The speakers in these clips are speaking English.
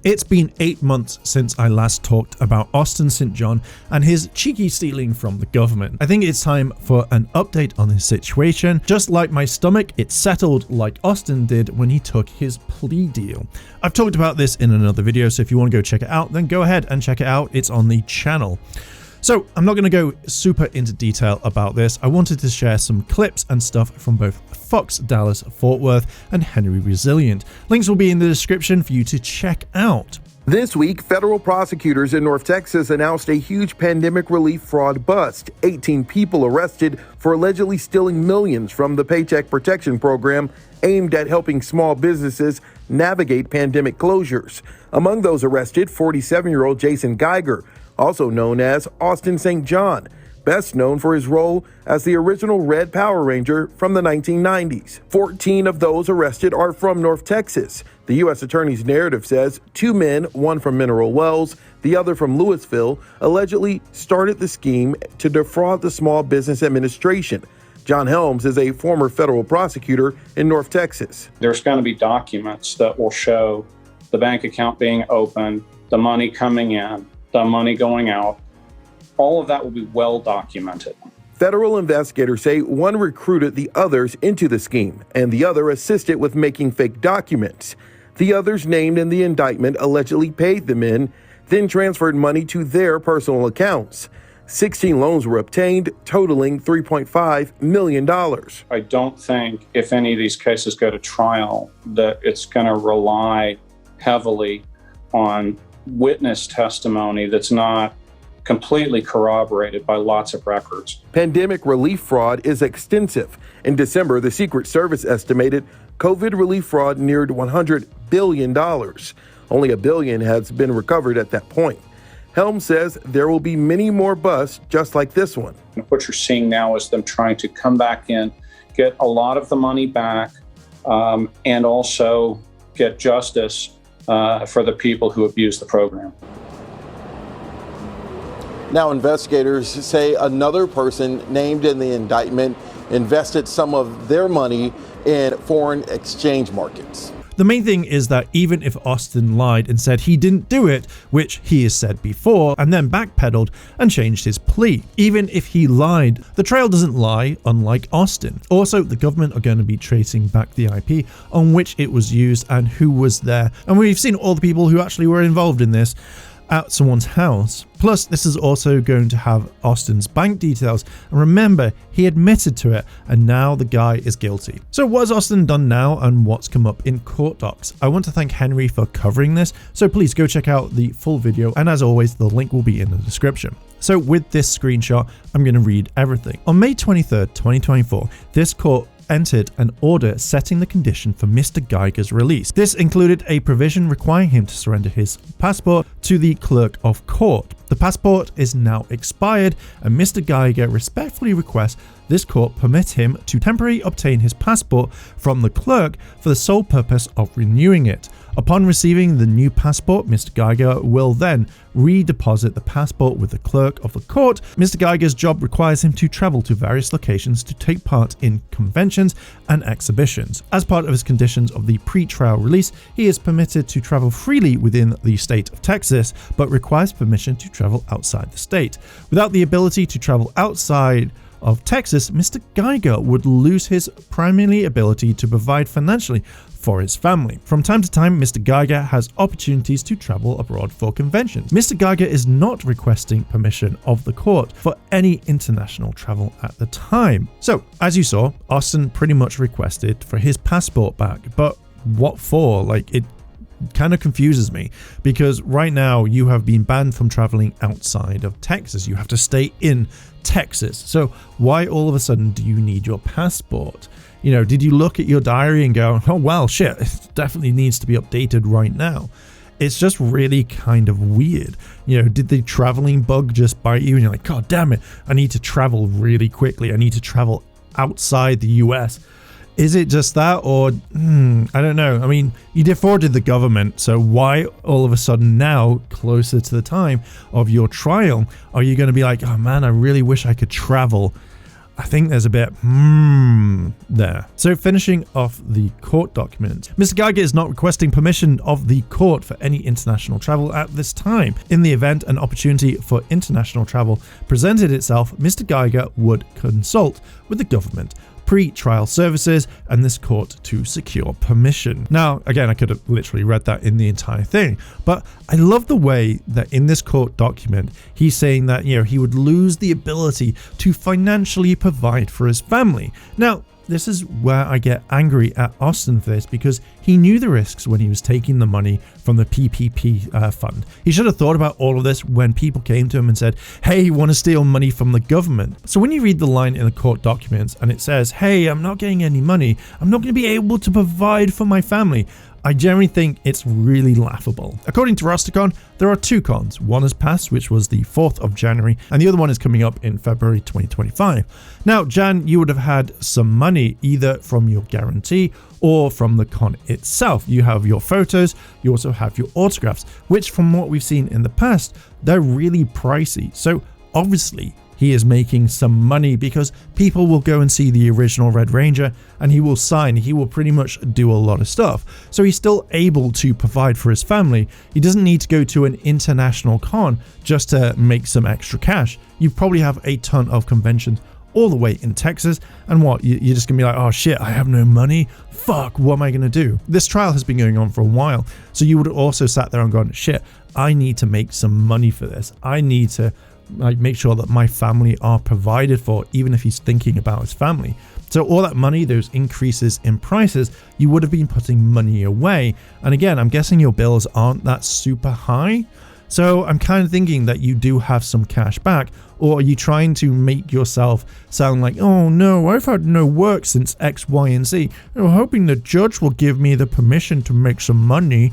It's been 8 months since I last talked about Austin St. John and his cheeky stealing from the government. I think it's time for an update on his situation. Just like my stomach, it's settled like Austin did when he took his plea deal. I've talked about this in another video, so if you want to go check it out, then go ahead and check it out. It's on the channel. So I'm not going to go super into detail about this. I wanted to share some clips and stuff from both Fox, Dallas, Fort Worth, and Henry Resilient. Links will be in the description for you to check out. This week, federal prosecutors in North Texas announced a huge pandemic relief fraud bust. 18 people arrested for allegedly stealing millions from the Paycheck Protection Program aimed at helping small businesses navigate pandemic closures. Among those arrested, 47-year-old Jason Geiger, also known as Austin St. John, best known for his role as the original Red Power Ranger from the 1990s. 14 of those arrested are from North Texas. The U.S. Attorney's narrative says 2 men, one from Mineral Wells, the other from Louisville, allegedly started the scheme to defraud the Small Business Administration. John Helms is a former federal prosecutor in North Texas. There's going to be documents that will show the bank account being open, the money coming in, the money going out. All of that will be well documented. Federal investigators say one recruited the others into the scheme, and the other assisted with making fake documents. The others named in the indictment allegedly paid the men, then transferred money to their personal accounts. 16 loans were obtained, totaling $3.5 million. I don't think if any of these cases go to trial that it's going to rely heavily on witness testimony that's not completely corroborated by lots of records. Pandemic relief fraud is extensive. In December, the Secret Service estimated COVID relief fraud neared $100 billion. Only $1 billion has been recovered at that point. Helms says there will be many more busts just like this one. What you're seeing now is them trying to come back in, get a lot of the money back, and also get justice for the people who abuse the program. Now, investigators say another person named in the indictment invested some of their money in foreign exchange markets. The main thing is that even if Austin lied and said he didn't do it, which he has said before, and then backpedaled and changed his plea, even if he lied, the trail doesn't lie, unlike Austin. Also, the government are going to be tracing back the IP on which it was used and who was there. And we've seen all the people who actually were involved in this at someone's house. Plus, this is also going to have Austin's bank details. And remember, he admitted to it, and now the guy is guilty. So what has Austin done now, and what's come up in court docs? I want to thank Henry for covering this, so please go check out the full video, and as always, the link will be in the description. So with this screenshot, I'm going to read everything. On May 23rd, 2024, this court entered an order setting the condition for Mr. Geiger's release. This included a provision requiring him to surrender his passport to the clerk of court. The passport is now expired, and Mr. Geiger respectfully requests this court permit him to temporarily obtain his passport from the clerk for the sole purpose of renewing it. Upon receiving the new passport, Mr. Geiger will then redeposit the passport with the clerk of the court. Mr. Geiger's job requires him to travel to various locations to take part in conventions and exhibitions. As part of his conditions of the pre-trial release, he is permitted to travel freely within the state of Texas, but requires permission to travel outside the state. Without the ability to travel outside of Texas, Mr. Geiger would lose his primary ability to provide financially for his family. From time to time, Mr. Geiger has opportunities to travel abroad for conventions. Mr. Geiger is not requesting permission of the court for any international travel at the time. So, as you saw, Austin pretty much requested for his passport back, but what for? Like, it kind of confuses me, because right now you have been banned from traveling outside of Texas. You have to stay in Texas. So why all of a sudden do you need your passport? You know, did you look at your diary and go, oh, well, shit, it definitely needs to be updated right now? It's just really kind of weird. You know, did the traveling bug just bite you and you're like, God damn it, I need to travel really quickly. I need to travel outside the US. Is it just that, or I don't know. I mean, you defrauded the government, so why all of a sudden now, closer to the time of your trial, are you going to be like, oh man, I really wish I could travel I think there's a bit there. So finishing off the court document, Mr. Geiger is not requesting permission of the court for any international travel at this time. In the event an opportunity for international travel presented itself, Mr. Geiger would consult with the government, pre-trial services, and this court to secure permission. Now, again, I could have literally read that in the entire thing, but I love the way that in this court document, he's saying that, he would lose the ability to financially provide for his family. Now, this is where I get angry at Austin for this, because he knew the risks when he was taking the money from the PPP fund. He should have thought about all of this when people came to him and said, hey, you want to steal money from the government. So when you read the line in the court documents and it says, hey, I'm not getting any money, I'm not going to be able to provide for my family, I generally think it's really laughable. According to Rosticon, there are 2 cons. One has passed, which was the 4th of January, and the other one is coming up in February 2025. Now, Jan, you would have had some money either from your guarantee or from the con itself. You have your photos, you also have your autographs, which from what we've seen in the past, they're really pricey. So obviously, he is making some money because people will go and see the original Red Ranger and he will sign. He will pretty much do a lot of stuff. So he's still able to provide for his family. He doesn't need to go to an international con just to make some extra cash. You probably have a ton of conventions all the way in Texas. And what? You're just going to be like, oh shit, I have no money. Fuck, what am I going to do? This trial has been going on for a while. So you would have also sat there and gone, shit, I need to make some money for this. I need to make sure that my family are provided for, even if he's thinking about his family. So all that money, those increases in prices, you would have been putting money away. And again, I'm guessing your bills aren't that super high. So I'm kind of thinking that you do have some cash back, or are you trying to make yourself sound like, oh no, I've had no work since X, Y, and Z. I'm hoping the judge will give me the permission to make some money.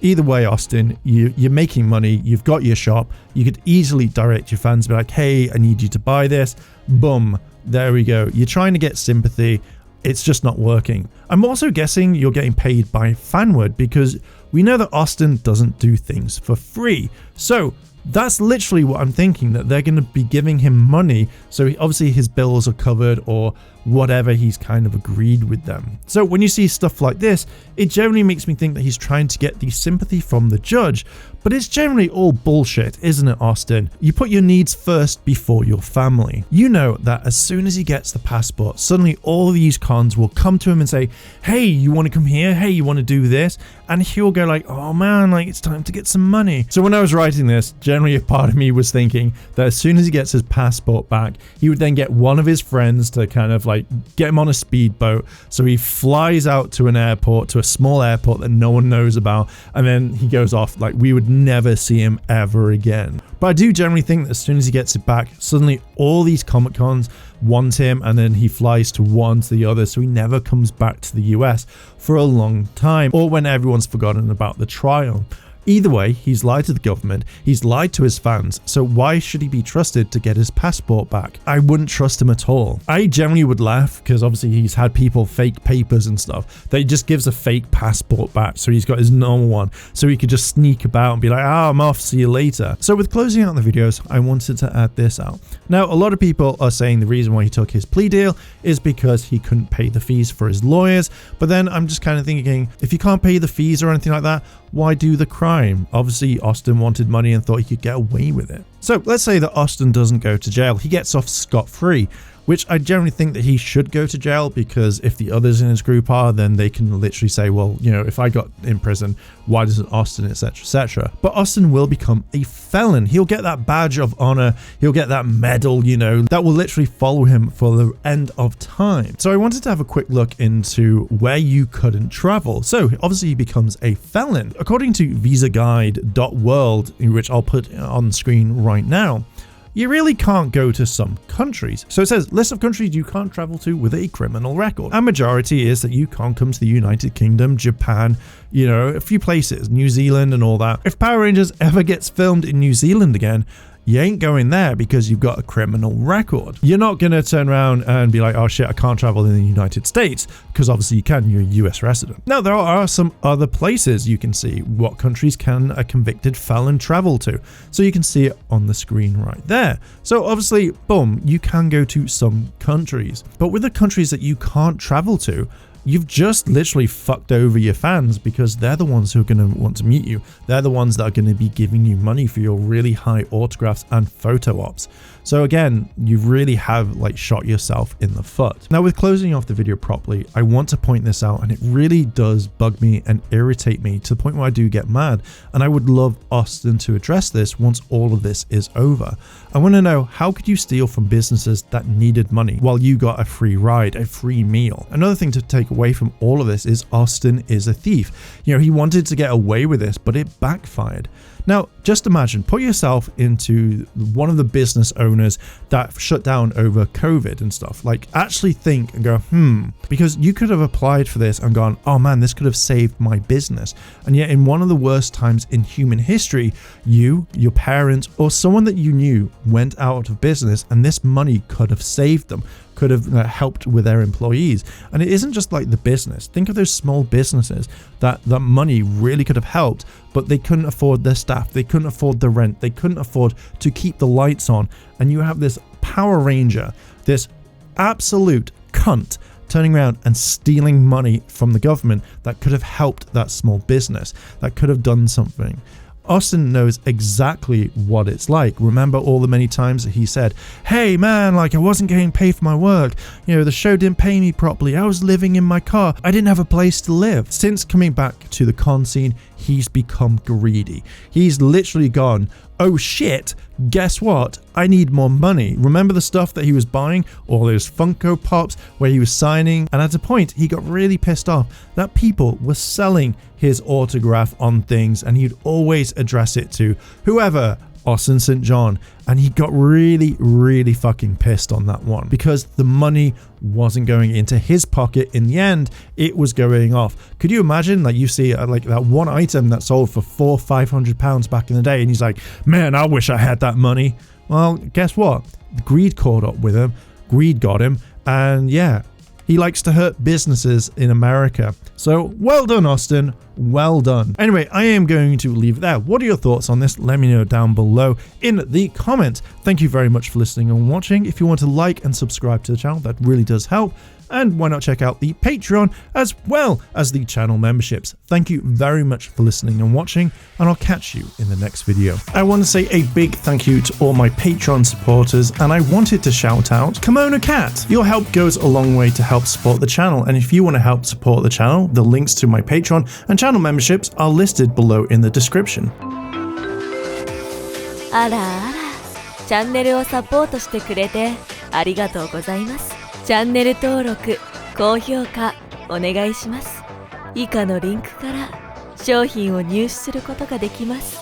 Either way, Austin, you're making money, you've got your shop, you could easily direct your fans, be like, hey, I need you to buy this, boom, there we go. You're trying to get sympathy, it's just not working. I'm also guessing you're getting paid by fanword, because we know that Austin doesn't do things for free. So that's literally what I'm thinking, that they're going to be giving him money, so obviously his bills are covered or whatever he's kind of agreed with them. So when you see stuff like this, it generally makes me think that he's trying to get the sympathy from the judge, but it's generally all bullshit, isn't it, Austin? You put your needs first before your family. You know that as soon as he gets the passport, suddenly all these cons will come to him and say, hey, you want to come here? Hey, you want to do this? And he'll go like, oh man, like it's time to get some money. So when I was writing this, generally a part of me was thinking that as soon as he gets his passport back, he would then get one of his friends to kind of like get him on a speedboat. So he flies out to an airport, to a small airport that no one knows about, and then he goes off. Like we would never see him ever again. But I do generally think that as soon as he gets it back, suddenly all these Comic Cons want him, and then he flies to one to the other, so he never comes back to the US for a long time, or when everyone's forgotten about the trial. Either way, he's lied to the government, he's lied to his fans, so why should he be trusted to get his passport back? I wouldn't trust him at all. I generally would laugh, because obviously he's had people fake papers and stuff, that he just gives a fake passport back, so he's got his normal one, so he could just sneak about and be like, I'm off, see you later. So with closing out the videos, I wanted to add this out. Now, a lot of people are saying the reason why he took his plea deal is because he couldn't pay the fees for his lawyers, but then I'm just kind of thinking, if you can't pay the fees or anything like that, why do the crime? Obviously, Austin wanted money and thought he could get away with it. So let's say that Austin doesn't go to jail. He gets off scot-free, which I generally think that he should go to jail, because if the others in his group are, then they can literally say, well, you know, if I got in prison, why doesn't Austin, etc., etc. But Austin will become a felon. He'll get that badge of honor. He'll get that medal, you know, that will literally follow him for the end of time. So I wanted to have a quick look into where you couldn't travel. So obviously he becomes a felon. According to visaguide.world, which I'll put on screen right now, you really can't go to some countries. So it says list of countries you can't travel to with a criminal record. A majority is that you can't come to the United Kingdom, Japan, you know, a few places, New Zealand and all that. If Power Rangers ever gets filmed in New Zealand again, You ain't going there because you've got a criminal record. You're not going to turn around and be like, oh shit, I can't travel in the United States, because obviously you can, you're a US resident. Now, there are some other places you can see what countries can a convicted felon travel to. So you can see it on the screen right there. So obviously, boom, you can go to some countries. But with the countries that you can't travel to, you've just literally fucked over your fans, because they're the ones who are going to want to meet you. They're the ones that are going to be giving you money for your really high autographs and photo ops. So again, you really have like shot yourself in the foot. Now, with closing off the video properly, I want to point this out, and it really does bug me and irritate me to the point where I do get mad. And I would love Austin to address this once all of this is over. I want to know, how could you steal from businesses that needed money while you got a free ride, a free meal? Another thing to take away from all of this is Austin is a thief. You know, he wanted to get away with this, but it backfired. Now, just imagine, put yourself into one of the business owners that shut down over COVID and stuff. Like, actually think and go, because you could have applied for this and gone, oh man, this could have saved my business. And yet in one of the worst times in human history, you, your parents, or someone that you knew went out of business, and this money could have saved them, could have helped with their employees. And it isn't just like the business. Think of those small businesses that money really could have helped, but they couldn't afford their staff, they couldn't afford the rent, they couldn't afford to keep the lights on. And you have this Power Ranger, this absolute cunt, turning around and stealing money from the government that could have helped that small business, that could have done something. Austin knows exactly what it's like. Remember all the many times that he said, hey man, like I wasn't getting paid for my work. You know, the show didn't pay me properly. I was living in my car. I didn't have a place to live. Since coming back to the con scene, he's become greedy. He's literally gone, oh shit, guess what? I need more money. Remember the stuff that he was buying? All those Funko Pops where he was signing? And at a point, he got really pissed off that people were selling his autograph on things, and he'd always address it to whoever, Austin St. John. And he got really, really fucking pissed on that one, because the money wasn't going into his pocket. In the end, it was going off. Could you imagine, like, you see like that one item that sold for £400-500 back in the day, and he's like, man, I wish I had that money. Well, guess what? Greed caught up with him. Greed got him. And yeah, he likes to hurt businesses in America. So well done, Austin. Well done. Anyway, I am going to leave it there. What are your thoughts on this? Let me know down below in the comments. Thank you very much for listening and watching. If you want to like and subscribe to the channel, that really does help. And why not check out the Patreon as well as the channel memberships. Thank you very much for listening and watching, and I'll catch you in the next video. I want to say a big thank you to all my Patreon supporters, and I wanted to shout out Kimono Cat. Your help goes a long way to help support the channel, and if you want to help support the channel, the links to my Patreon and channel memberships are listed below in the description. あらあら、チャンネルをサポートしてくれてありがとうございます。チャンネル登録、高評価お願いします。以下のリンクから商品を入手することができます。